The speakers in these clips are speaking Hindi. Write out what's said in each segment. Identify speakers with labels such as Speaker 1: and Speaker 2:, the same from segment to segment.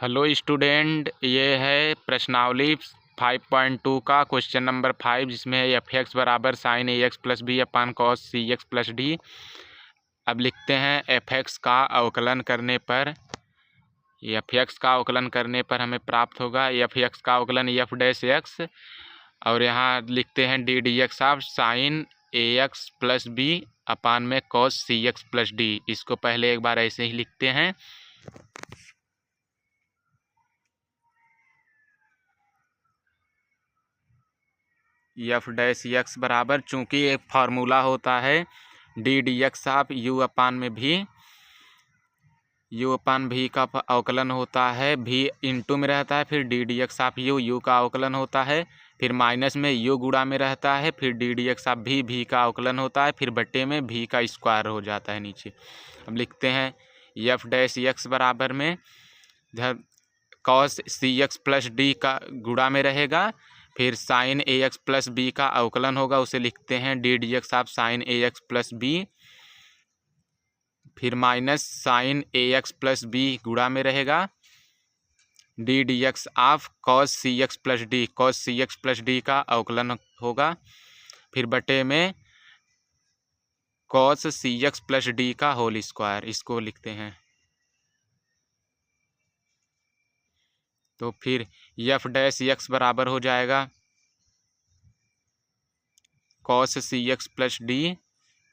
Speaker 1: हेलो स्टूडेंट, ये है प्रश्नावली 5.2 का क्वेश्चन नंबर 5, जिसमें है एफ एक्स बराबर sine a x plus b upon cos c x plus d. अब लिखते हैं एफ एक्स का अवकलन करने पर हमें प्राप्त होगा एफ एक्स का अवकलन एफ डैश एक्स, और यहाँ लिखते हैं d d x of sine a x plus b upon में cos c x plus d. इसको पहले एक बार ऐसे ही लिखते हैं। एफ डैश एक्स बराबर, चूंकि एक फार्मूला होता है d d x of u upon में यू अपान भी का अवकलन होता है, भी इंटू में रहता है, फिर D d x of you का अवकलन होता है, फिर माइनस में यू गुणा में रहता है, फिर डी डी एक्स ऑफ भी का अवकलन होता है, फिर बट्टे में भी का स्क्वायर हो जाता है नीचे। अब लिखते हैं एफ डैश एक्स बराबर में cos c x plus d का गुणा में रहेगा, फिर sine a x plus b का अवकलन होगा, उसे लिखते हैं d d x of sine a x plus b, फिर minus sine a x plus b गुणा में रहेगा d d x of cos c x plus d, cos c x plus d का अवकलन होगा, फिर बटे में cos c x plus d का होल स्क्वायर। इसको लिखते हैं। तो फिर एफ डैश एक्स बराबर हो जाएगा cos c x plus D,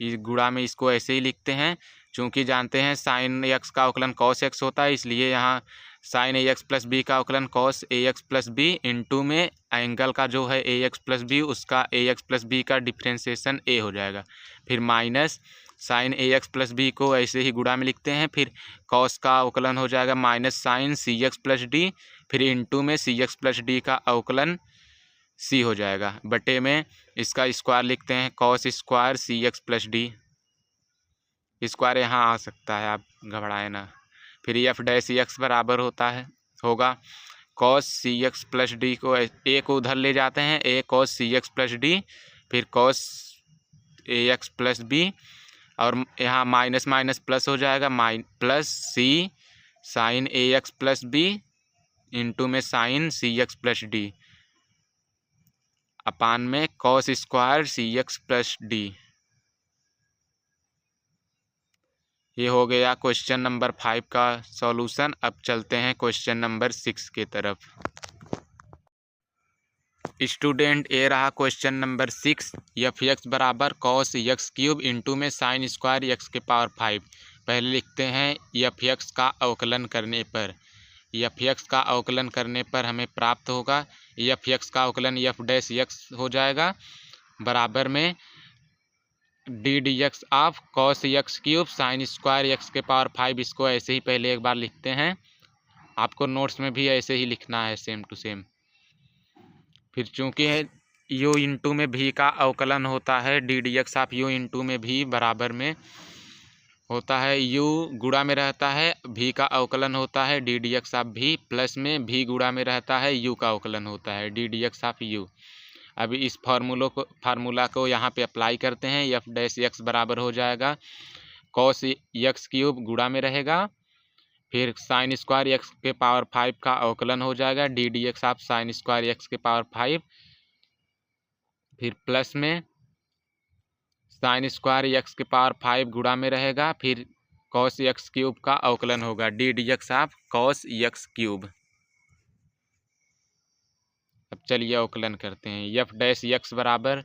Speaker 1: इस गुणा में इसको ऐसे ही लिखते हैं। चूंकि जानते हैं साइन एक्स का अवकलन कॉस एक्स होता है, इसलिए यहाँ sign a x plus b का अवकलन cos A x plus B into में एंगल का जो है ए एक्स प्लस बी, उसका ए एक्स प्लस बी का डिफ्रेंसिएशन ए हो जाएगा, फिर minus sine a x plus B को ऐसे ही गुणा में लिखते हैं, फिर कॉस का अवकलन हो जाएगा माइनस साइन सी एक्स प्लस डी, फिर इंटू में सी एक्स प्लस डी का अवकलन सी हो जाएगा, बटे में इसका स्क्वायर लिखते हैं कॉस स्क्वायर सी एक्स प्लस डी। स्क्वायर यहाँ आ सकता है, आप घबराए ना। फिर एफ डैश एक्स बराबर होगा cos c x plus D को ए को उधर ले जाते हैं, ए cos c x plus D, फिर cos A x plus B, और यहाँ माइनस माइनस प्लस हो जाएगा, plus C sign a x plus B into में साइन सी एक्स प्लस डी अपान में कॉस स्क्वायर सी एक्स प्लस डी। ये हो गया क्वेश्चन नंबर 5 का सॉल्यूशन। अब चलते हैं क्वेश्चन नंबर 6 के तरफ। स्टूडेंट, ये रहा क्वेश्चन नंबर 6। एफ एक्स बराबर कॉस एक्स क्यूब इंटू में साइन स्क्वायर एक्स के पावर 5। पहले लिखते हैं एफ एक्स का अवकलन करने पर हमें प्राप्त होगा एफ एक्स का अवकलन एफ डैश एक्स हो जाएगा, बराबर में D d x of cos x cube sine square x के पावर 5। इसको ऐसे ही पहले एक बार लिखते हैं, आपको नोट्स में भी ऐसे ही लिखना है, सेम टू सेम। फिर चूंकि है यू इंटू में भी का अवकलन होता है, d d x of you into में भी बराबर में होता है, यू गुणा में रहता है, भी का अवकलन होता है डी डी एक्स ऑफ भी, प्लस में भी गुणा में रहता है, यू का अवकलन होता है d d x of you. अभी इस फार्मूला को यहाँ पे अप्लाई करते हैं। एफ डैश एक्स बराबर हो जाएगा कॉस एक्स क्यूब गुणा में रहेगा, फिर साइन स्क्वायर एक्स के पावर 5 का अवकलन हो जाएगा D d x of sine square x के पावर 5, फिर प्लस में साइन स्क्वायर एक्स के पावर 5 गुणा में रहेगा, फिर कॉस एक्स क्यूब का अवकलन होगा D d x of cos x cube. अब चलिए अवकलन करते हैं। एफ डैश एक्स बराबर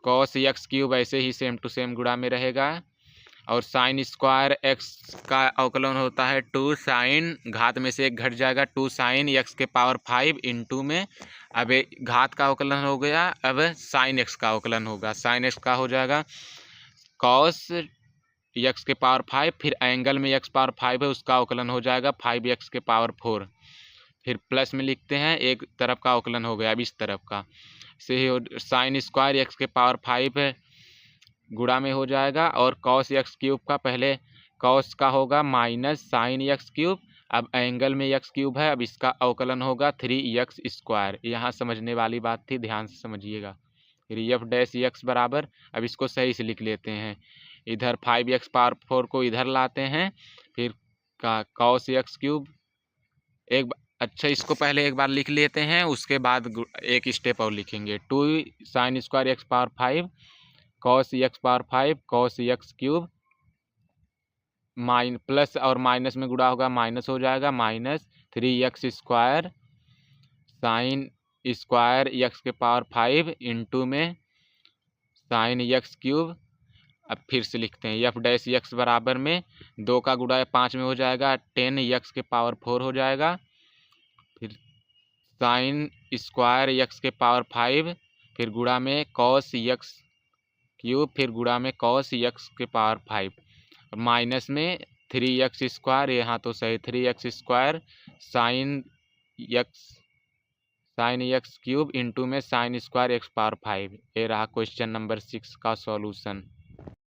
Speaker 1: कॉस एक्स क्यूब ऐसे ही सेम टू सेम गुणा में रहेगा, और साइन स्क्वायर एक्स का अवकलन होता है 2 साइन, घात में से एक घट जाएगा, 2 साइन एक्स के पावर 5 इंटू में, अब घात का अवकलन हो गया, अब साइन एक्स का अवकलन होगा, साइन एक्स का हो जाएगा कॉस एक्स के पावर 5, फिर एंगल में एक्स पावर 5 है, उसका अवकलन हो जाएगा 5 एक्स के पावर 4, फिर प्लस में लिखते हैं, एक तरफ का अवकलन हो गया, अब इस तरफ का से ही साइन स्क्वायर एक्स के पावर 5 गुणा में हो जाएगा, और कॉस एक्स क्यूब का पहले कॉस का होगा माइनस साइन एक्स क्यूब, अब एंगल में एक्स क्यूब है, अब इसका अवकलन होगा 3 एक्स स्क्वायर। यहाँ समझने वाली बात थी, ध्यान से समझिएगा। फिर एफ डैश एक्स बराबर, अब इसको सही से लिख लेते हैं, इधर 5 एक्स पावर 4 को इधर लाते हैं, फिर का कॉस एक्स क्यूब अच्छा, इसको पहले एक बार लिख लेते हैं, उसके बाद एक स्टेप और लिखेंगे। 2 sine square x power 5 cos x power 5 cos x cube plus और माइनस में गुणा होगा माइनस हो जाएगा, minus 3x square sine square x के पावर 5 इंटू में साइन एक्स क्यूब। अब फिर से लिखते हैं एफ डैश एक्स बराबर में 2 का गुणा 5 में हो जाएगा 10x के पावर 4 हो जाएगा, फिर साइन स्क्वायर एक्स के पावर 5 फिर गुणा में कॉस एक्स क्यूब फिर गुणा में कॉस एक्स के पावर 5 माइनस में 3x स्क्वायर, यहाँ तो सही 3x square sine x cube into में साइन स्क्वायर एक्स पावर 5। ये रहा क्वेश्चन नंबर 6 का सॉल्यूशन।